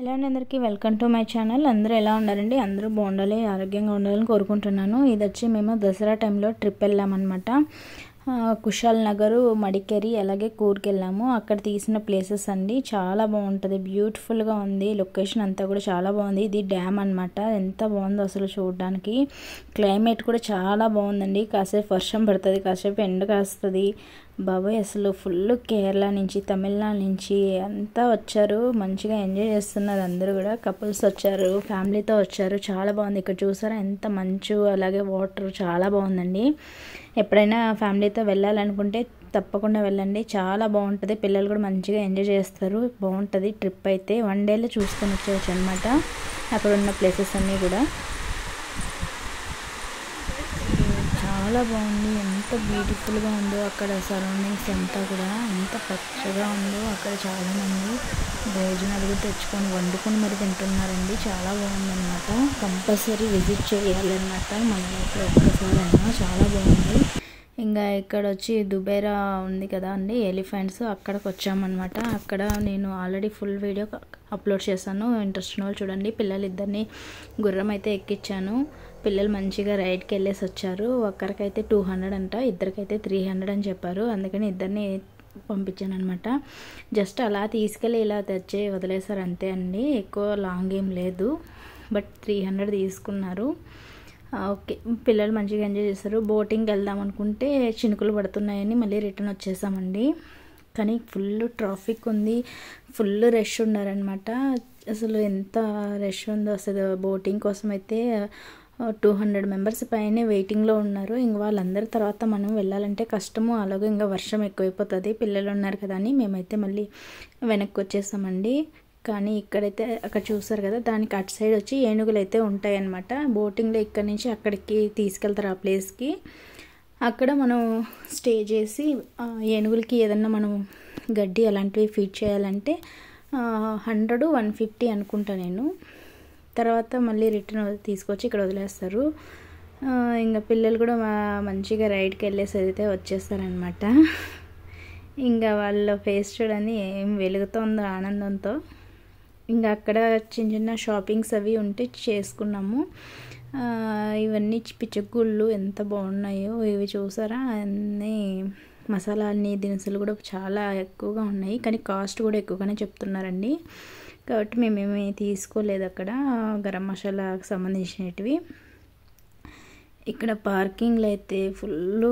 Hello అండి, అందరికీ welcome to my channel. అందరూ ఎలా ఉన్నారండి? అందరూ బాగుండాలి, ఆరోగ్యంగా ఉండాలని కోరుకుంటున్నాను. ఇది వచ్చి మేము దసరా టైంలో ట్రిప్ వెళ్ళామన్నమాట. కుషాల్ నగర్, మడికేరి, అలాగే కూర్గ్కి వెళ్ళాము. అక్కడ తీసిన ప్లేసెస్ అండి, చాలా బాగుంటుంది, బ్యూటిఫుల్గా ఉంది. లొకేషన్ అంతా కూడా చాలా బాగుంది. ఇది డ్యామ్ అనమాట. ఎంత బాగుందో అసలు చూడడానికి. క్లైమేట్ కూడా చాలా బాగుందండి. కాసేపు వర్షం పడుతుంది, కాసేపు ఎండ కాస్తుంది. బాబాయ్ అసలు ఫుల్ కేరళ నుంచి, తమిళనాడు నుంచి అంతా వచ్చారు. మంచిగా ఎంజాయ్ చేస్తున్నారు అందరూ కూడా. కపుల్స్ వచ్చారు, ఫ్యామిలీతో వచ్చారు. చాలా బాగుంది. ఇక్కడ చూసారా ఎంత మంచు, అలాగే వాటర్ చాలా బాగుందండి. ఎప్పుడైనా ఫ్యామిలీతో వెళ్ళాలనుకుంటే తప్పకుండా వెళ్ళండి, చాలా బాగుంటుంది. పిల్లలు కూడా మంచిగా ఎంజాయ్ చేస్తారు. బాగుంటుంది ట్రిప్ అయితే. 1 డేలో చూసుకొని వచ్చేవచ్చు అనమాట అక్కడ ఉన్న ప్లేసెస్ అన్నీ కూడా. చాలా బాగుంది, ఎంత బ్యూటిఫుల్గా ఉందో అక్కడ సరౌండింగ్స్ అంతా కూడా, ఎంత పచ్చగా ఉందో. అక్కడ చాలామంది భోజనాలు కూడా తెచ్చుకొని వండుకొని మరి తింటున్నారండి. చాలా బాగుందన్నమాట. కంపల్సరీ విజిట్ చేయాలన్నమాట మన లైఫ్లో ఒక్కసారైనా. చాలా బాగుంది. ఇంకా ఇక్కడ వచ్చి దుబేరా ఉంది కదా అండి, ఎలిఫెంట్స్, అక్కడికి వచ్చామన్నమాట. అక్కడ నేను ఆల్రెడీ ఫుల్ వీడియో అప్లోడ్ చేశాను, ఇంట్రెస్ట్ ఉన్న వాళ్ళు చూడండి. పిల్లలు ఇద్దరిని గుర్రం అయితే ఎక్కించాను. పిల్లలు మంచిగా రైడ్కి వెళ్ళేసి వచ్చారు. ఒక్కరికైతే 200 అంట, ఇద్దరికైతే 300 అని చెప్పారు. అందుకని ఇద్దరిని పంపించాను అనమాట. జస్ట్ అలా తీసుకెళ్ళి ఇలా తెచ్చి వదిలేసారు అంతే అండి, ఎక్కువ లాంగ్ ఏం లేదు. బట్ 300 తీసుకున్నారు. ఓకే, పిల్లలు మంచిగా ఎంజాయ్ చేస్తారు. బోటింగ్కి వెళ్దాం అనుకుంటే చినుకులు పడుతున్నాయని మళ్ళీ రిటర్న్ వచ్చేసామండి. కానీ ఫుల్ ట్రాఫిక్ ఉంది, ఫుల్ రష్ ఉన్నారనమాట. అసలు ఎంత రష్ ఉందో అసలు. బోటింగ్ కోసం అయితే 200 మెంబర్స్ పైనే వెయిటింగ్లో ఉన్నారు. ఇంక వాళ్ళందరి తర్వాత మనం వెళ్ళాలంటే కష్టము. అలాగే ఇంకా వర్షం ఎక్కువైపోతుంది, పిల్లలు ఉన్నారు కదా అని మేమైతే మళ్ళీ వెనక్కి వచ్చేసామండి. కానీ ఇక్కడైతే అక్కడ చూసారు కదా, దానికి అటు సైడ్ వచ్చి ఏనుగులు అయితే ఉంటాయి అన్నమాట. బోటింగ్లో ఇక్కడ నుంచి అక్కడికి తీసుకెళ్తారు ఆ ప్లేస్కి. అక్కడ మనం స్టే చేసి ఏనుగులకి ఏదన్నా మనం గడ్డి అలాంటివి ఫీడ్ చేయాలంటే 100-150 అనుకుంటా నేను. తర్వాత మళ్ళీ రిటర్న్ తీసుకొచ్చి ఇక్కడ వదిలేస్తారు. ఇంకా పిల్లలు కూడా మంచిగా రైడ్కి వెళ్ళేసి అయితే వచ్చేస్తారనమాట. ఇంకా వాళ్ళ ఫేస్ చూడని ఏం వెలుగుతుందో ఆనందంతో. ఇంకా అక్కడ చిన్న చిన్న షాపింగ్స్ అవి ఉంటే చేసుకున్నాము. ఇవన్నీ పిచ్చగుళ్ళు ఎంత బాగున్నాయో ఇవి చూసారా. అన్నీ మసాలా అన్ని దినుసులు కూడా చాలా ఎక్కువగా ఉన్నాయి, కానీ కాస్ట్ కూడా ఎక్కువగానే చెప్తున్నారండి. కాబట్టి మేమేమి తీసుకోలేదు అక్కడ గరం మసాలాకు సంబంధించినవి. ఇక్కడ పార్కింగ్లో అయితే ఫుల్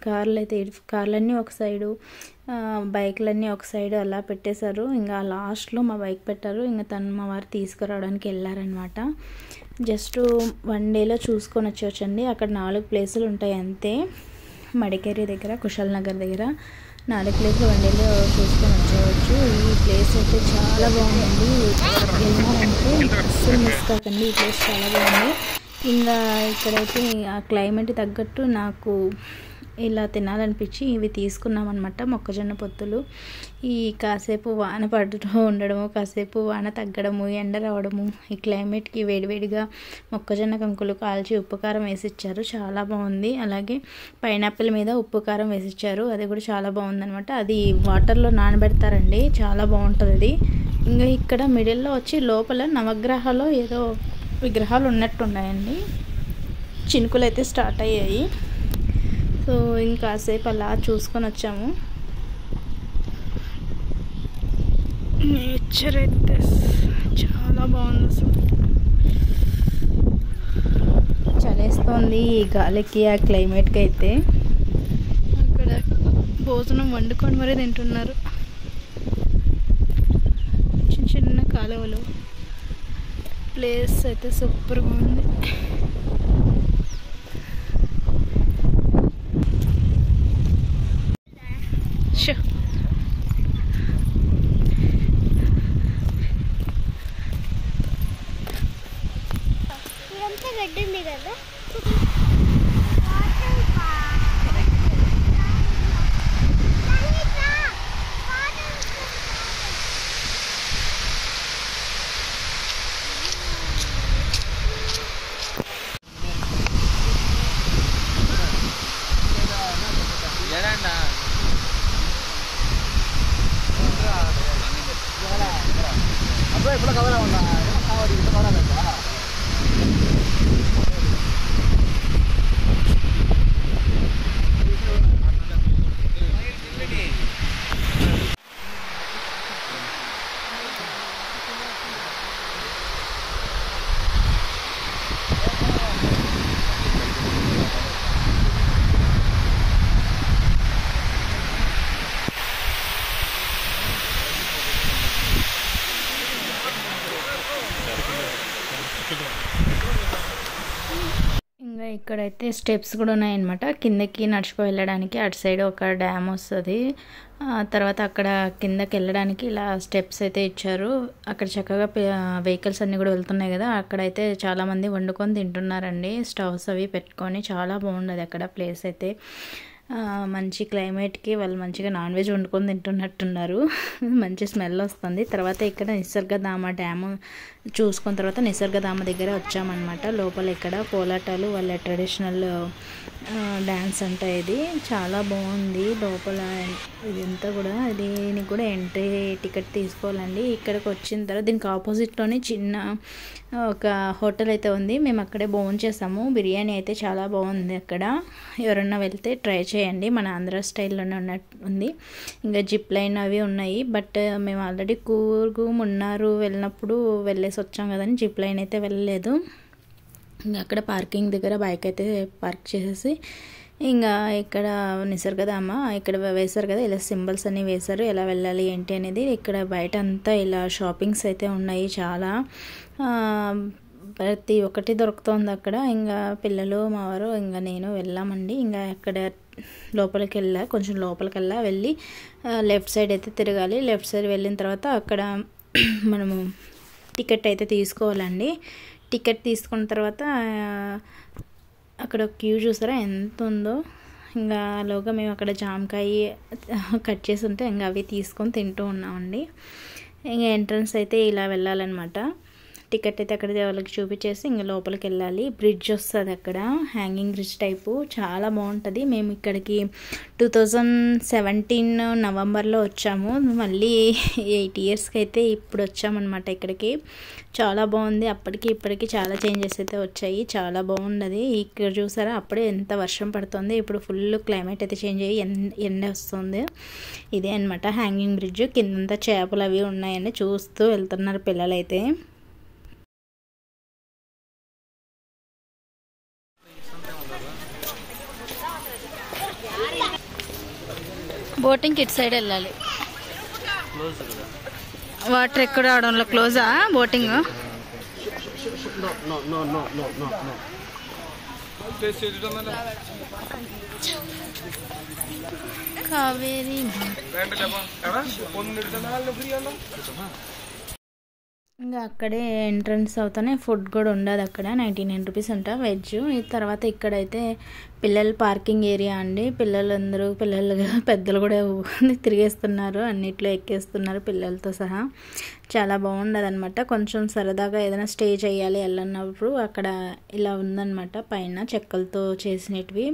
కార్లన్నీ ఒక సైడు, బైక్లన్నీ ఒక సైడు అలా పెట్టేశారు. ఇంకా లాస్ట్లో మా బైక్ పెట్టారు. ఇంకా మా వారు తీసుకురావడానికి వెళ్ళారనమాట. జస్ట్ 1 డేలో చూసుకొని వచ్చేవచ్చండి. అక్కడ 4 ప్లేసులు ఉంటాయి అంతే. మడికేరి దగ్గర, కుషాల్ నగర్ దగ్గర 4 ప్లేసులు 1 డేలో చూసుకొని వచ్చేయవచ్చు. ఈ ప్లేస్ అయితే చాలా బాగుందండి. వెళ్ళాలంటే అస్సలు మిస్ కాకండి, ఈ ప్లేస్ చాలా బాగుంది. ఇంకా ఇక్కడైతే ఆ క్లైమేట్ తగ్గట్టు నాకు ఇలా తినాలనిపించి ఇవి తీసుకున్నాం అనమాట. మొక్కజొన్న పొత్తులు. ఈ కాసేపు వాన పడుతూ ఉండడము, కాసేపు వాన తగ్గడము, ఎండ రావడము, ఈ క్లైమేట్కి వేడివేడిగా మొక్కజొన్న కంకులు కాల్చి ఉప్పు కారం వేసిచ్చారు, చాలా బాగుంది. అలాగే పైనాపిల్ మీద ఉప్పు కారం వేసిచ్చారు, అది కూడా చాలా బాగుందనమాట. అది వాటర్లో నానబెడతారండి, చాలా బాగుంటుంది అది. ఇంకా ఇక్కడ మిడిల్లో వచ్చి లోపల నవగ్రహాలు ఏదో విగ్రహాలు ఉన్నట్టున్నాయండి. చినుకులు అయితే స్టార్ట్ అయ్యాయి. సో ఇంకాసేపు అలా చూసుకొని వచ్చాము. నేచర్ అయితే చాలా బాగుంది అసలు. చలేస్తుంది ఈ గాలికి, ఆ క్లైమేట్కి అయితే. అక్కడ భోజనం వండుకొని మరీ తింటున్నారు. చిన్న చిన్న కాలువలు. ప్లేస్ అయితే సూపర్గా ఉంది. గడ్డింది కదా. ఇంకా ఇక్కడైతే స్టెప్స్ కూడా ఉన్నాయన్నమాట. కిందకి నడుచుకు వెళ్ళడానికి అటు సైడ్ ఒక డ్యామ్ వస్తుంది. తర్వాత అక్కడ కిందకి వెళ్ళడానికి ఇలా స్టెప్స్ అయితే ఇచ్చారు. అక్కడ చక్కగా వెహికల్స్ అన్నీ కూడా వెళ్తున్నాయి కదా, అక్కడైతే చాలామంది వండుకొని తింటున్నారండి. స్టవ్స్ అవి పెట్టుకొని చాలా బాగుండదు అక్కడ ప్లేస్ అయితే. మంచి క్లైమేట్కి వాళ్ళు మంచిగా నాన్ వెజ్ వండుకొని తింటున్నట్టున్నారు. మంచి స్మెల్ వస్తుంది. తర్వాత ఇక్కడ నిసర్గధామ డ్యాము చూసుకున్న తర్వాత నిసర్గధామ దగ్గర వచ్చామన్నమాట. లోపల ఇక్కడ కోలాటాలు వాళ్ళ ట్రెడిషనల్ డ్యాన్స్ అంటే ఇది చాలా బాగుంది. లోపల ఇదంతా కూడా దీనికి కూడా ఎంట్రీ టికెట్ తీసుకోవాలండి. ఇక్కడికి వచ్చిన తర్వాత దీనికి ఆపోజిట్లోనే చిన్న ఒక హోటల్ అయితే ఉంది. మేము అక్కడే భోంచేసాము. బిర్యానీ అయితే చాలా బాగుంది అక్కడ. ఎవరన్నా వెళ్తే ట్రై చేయండి. మన ఆంధ్ర స్టైల్లోనే ఉన్నట్టు ఉంది. ఇంకా జిప్ లైన్ అవి ఉన్నాయి. బట్ మేము ఆల్రెడీ కూర్గు మున్నారు వెళ్ళినప్పుడు వెళ్ళేసి వచ్చాం కదని జిప్ లైన్ అయితే వెళ్ళలేదు. ఇంకా అక్కడ పార్కింగ్ దగ్గర బైక్ అయితే పార్క్ చేసేసి ఇంకా ఇక్కడ నిసర్గధామ ఇక్కడ వేశారు కదా, ఇలా సింబల్స్ అన్నీ వేశారు ఎలా వెళ్ళాలి ఏంటి అనేది. ఇక్కడ బయట అంతా ఇలా షాపింగ్స్ అయితే ఉన్నాయి చాలా. ప్రతి ఒక్కటి దొరుకుతుంది అక్కడ. ఇంకా పిల్లలు మావారు ఇంకా నేను వెళ్ళామండి. ఇంకా అక్కడ లోపలికి కొంచెం లోపలికి వెళ్ళి లెఫ్ట్ సైడ్ అయితే తిరగాలి. లెఫ్ట్ సైడ్ వెళ్ళిన తర్వాత అక్కడ మనము టికెట్ అయితే తీసుకోవాలండి. టికెట్ తీసుకున్న తర్వాత అక్కడ క్యూ చూసారా ఎంత ఉందో. ఇంకా లోగా మేము అక్కడ జామకాయ కట్ చేసి ఉంటే ఇంకా అవి తీసుకొని తింటూ ఉన్నామండి. ఇంకా ఎంట్రన్స్ అయితే ఇలా వెళ్ళాలన్నమాట. టికెట్ అయితే అక్కడ వాళ్ళకి చూపించేసి ఇంకా లోపలికి వెళ్ళాలి. బ్రిడ్జ్ వస్తుంది అక్కడ, హ్యాంగింగ్ బ్రిడ్జ్ టైపు, చాలా బాగుంటుంది. మేము ఇక్కడికి 2017 నవంబర్లో వచ్చాము. మళ్ళీ 8 ఇయర్స్కి అయితే ఇప్పుడు వచ్చామన్నమాట ఇక్కడికి. చాలా బాగుంది. అప్పటికి ఇప్పటికి చాలా చేంజెస్ అయితే వచ్చాయి. చాలా బాగున్నది. ఇక్కడ చూసారా అప్పుడే ఎంత వర్షం పడుతుంది, ఇప్పుడు ఫుల్ క్లైమేట్ అయితే చేంజ్ అయ్యి ఎండ వస్తుంది. ఇదే అనమాట హ్యాంగింగ్ బ్రిడ్జ్. కిందంతా చేపలు అవి ఉన్నాయని చూస్తూ వెళ్తున్నారు పిల్లలైతే. బోటింగ్ ఇటు సైడ్ వెళ్ళాలి. వాటర్ ఎక్కడ రావడంలో క్లోజా బోటింగ్? కావేరీ ఇంకా అక్కడే ఎంట్రన్స్ అవుతానే ఫుడ్ కూడా ఉండదు అక్కడ. 99 రూపీస్ అంట వెజ్. తర్వాత ఇక్కడైతే పిల్లల పార్కింగ్ ఏరియా అండి. పిల్లలు పెద్దలు కూడా తిరిగేస్తున్నారు, అన్నిట్లో ఎక్కేస్తున్నారు పిల్లలతో సహా. చాలా బాగుండదు అనమాట. కొంచెం సరదాగా ఏదైనా స్టే చేయాలి వెళ్ళినప్పుడు అక్కడ ఇలా ఉందన్నమాట. పైన చెక్కలతో చేసినవి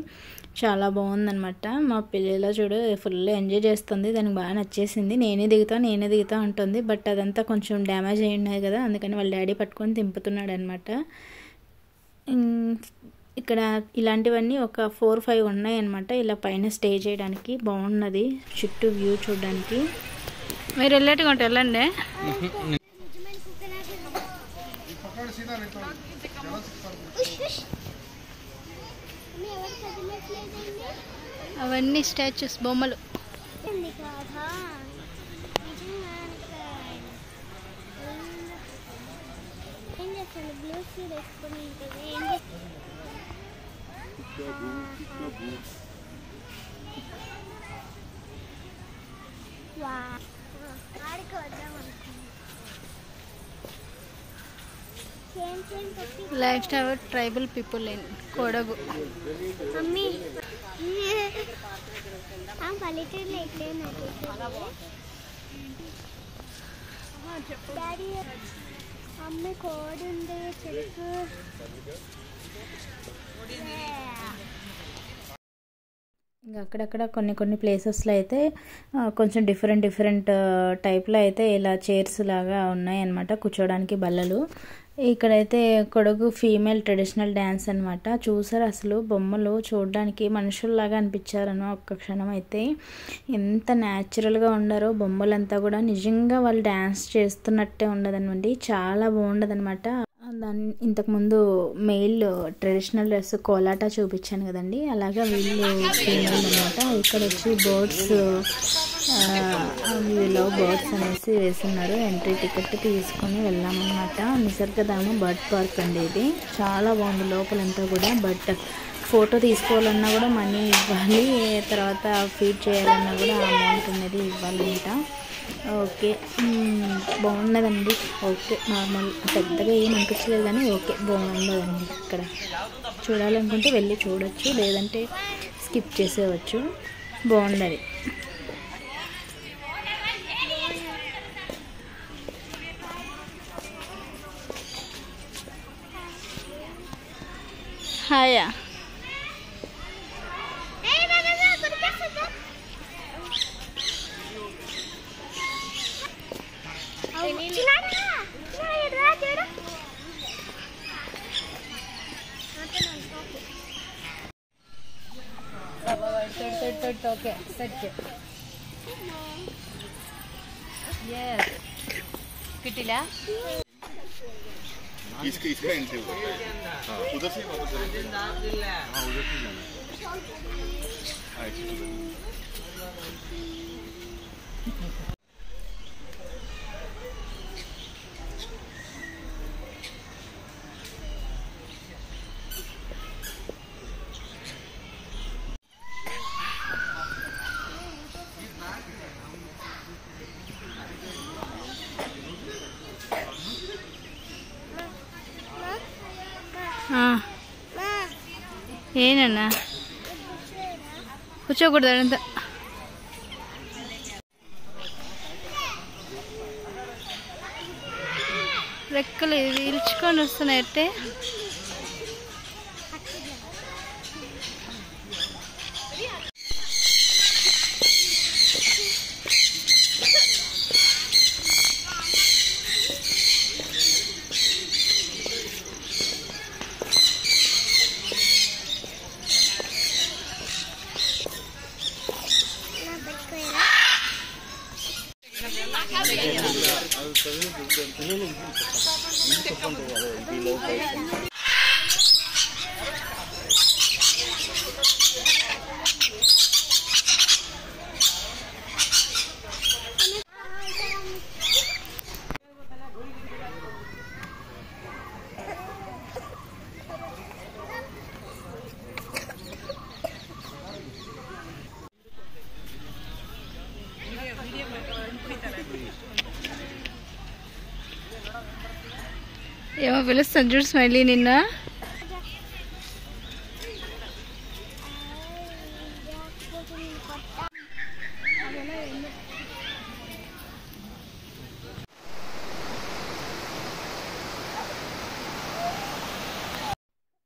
చాలా బాగుందనమాట. మా పిల్లలు చూడు ఫుల్ ఎంజాయ్ చేస్తుంది, దానికి బాగా నచ్చేసింది. నేనే దిగుతా ఉంటుంది. బట్ అదంతా కొంచెం డ్యామేజ్ అయి ఉన్నాయి కదా, అందుకని వాళ్ళ డాడీ పట్టుకొని తింపుతున్నాడు అనమాట. ఇక్కడ ఇలాంటివన్నీ ఒక 4-5 ఉన్నాయి అనమాట. ఇలా పైన స్టే చేయడానికి బాగున్నది, చుట్టూ వ్యూ చూడడానికి. మీరు వెళ్ళేట్టుగా ఉంటే వెళ్ళండి. అవన్నీ స్టాచ్యూస్, బొమ్మలు. Life style tribal people in Kodagu. Mummy పల్లెటూరులో ఎట్లయినా డాడీ అమ్మ కోడి ఉంది చెరుకు. ఇంకా అక్కడక్కడ కొన్ని ప్లేసెస్లో అయితే కొంచెం డిఫరెంట్ టైప్లో అయితే ఇలా చైర్స్ లాగా ఉన్నాయన్నమాట, కూర్చోడానికి బల్లలు. ఇక్కడైతే కొడగు ఫీమేల్ ట్రెడిషనల్ డ్యాన్స్ అనమాట. చూసారు అసలు బొమ్మలు చూడడానికి మనుషుల్లాగా అనిపించారను ఒక్క క్షణం అయితే. ఎంత న్యాచురల్గా ఉండారో బొమ్మలంతా కూడా, నిజంగా వాళ్ళు డ్యాన్స్ చేస్తున్నట్టే ఉండదనమాట, చాలా బాగుండదనమాట. దాన్ని ఇంతకుముందు మెయిల్ ట్రెడిషనల్ డ్రెస్ కోలాటా చూపించాను కదండి, అలాగా వీళ్ళు ఫీమేల్ అనమాట. ఇక్కడ వచ్చి బర్డ్స్ లవ్ బర్డ్స్ అనేసి వేస్తున్నారు. ఎంట్రీ టికెట్ తీసుకొని వెళ్ళామన్నమాట. నిసర్గధామ బర్డ్ పార్క్ అండి ఇది. చాలా బాగుంది లోపలంతా కూడా. బట్ ఫోటో తీసుకోవాలన్నా కూడా మనీ ఇవ్వాలి, తర్వాత ఫీడ్ చేయాలన్నా కూడా అమౌంట్ అనేది ఇవ్వాలంట. ఓకే, బాగున్నదండి. ఓకే, నార్మల్, పెద్దగా ఏం అనిపించలేదు కానీ ఓకే బాగున్నదండి. ఇక్కడ చూడాలనుకుంటే వెళ్ళి చూడొచ్చు, లేదంటే స్కిప్ చేసేవచ్చు. బాగుండదు. హాయా ఓకే సెట్ किटिला इसका एंट्री होता है उधर से वापस उधर से जाना ఏనన్నా కూర్చోకూడదు అదంతా. రెక్కలు ఇల్చుకొని వస్తున్నాయంటే ఏమో పిలుస్తాను చూడు స్మైలీ నిన్న.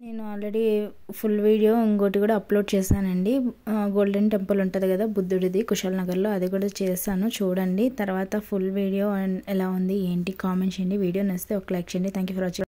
నేను ఆల్రెడీ ఫుల్ వీడియో ఇంకోటి కూడా అప్లోడ్ చేశానండి. గోల్డెన్ టెంపుల్ ఉంటుంది కదా బుద్ధుడిది కుశల్నగర్లో, అది కూడా చేశాను చూడండి. తర్వాత ఫుల్ వీడియో ఎలా ఉంది ఏంటి కామెంట్ చేయండి. వీడియో నచ్చితే ఒక లైక్ చేయండి. Thank you for watching.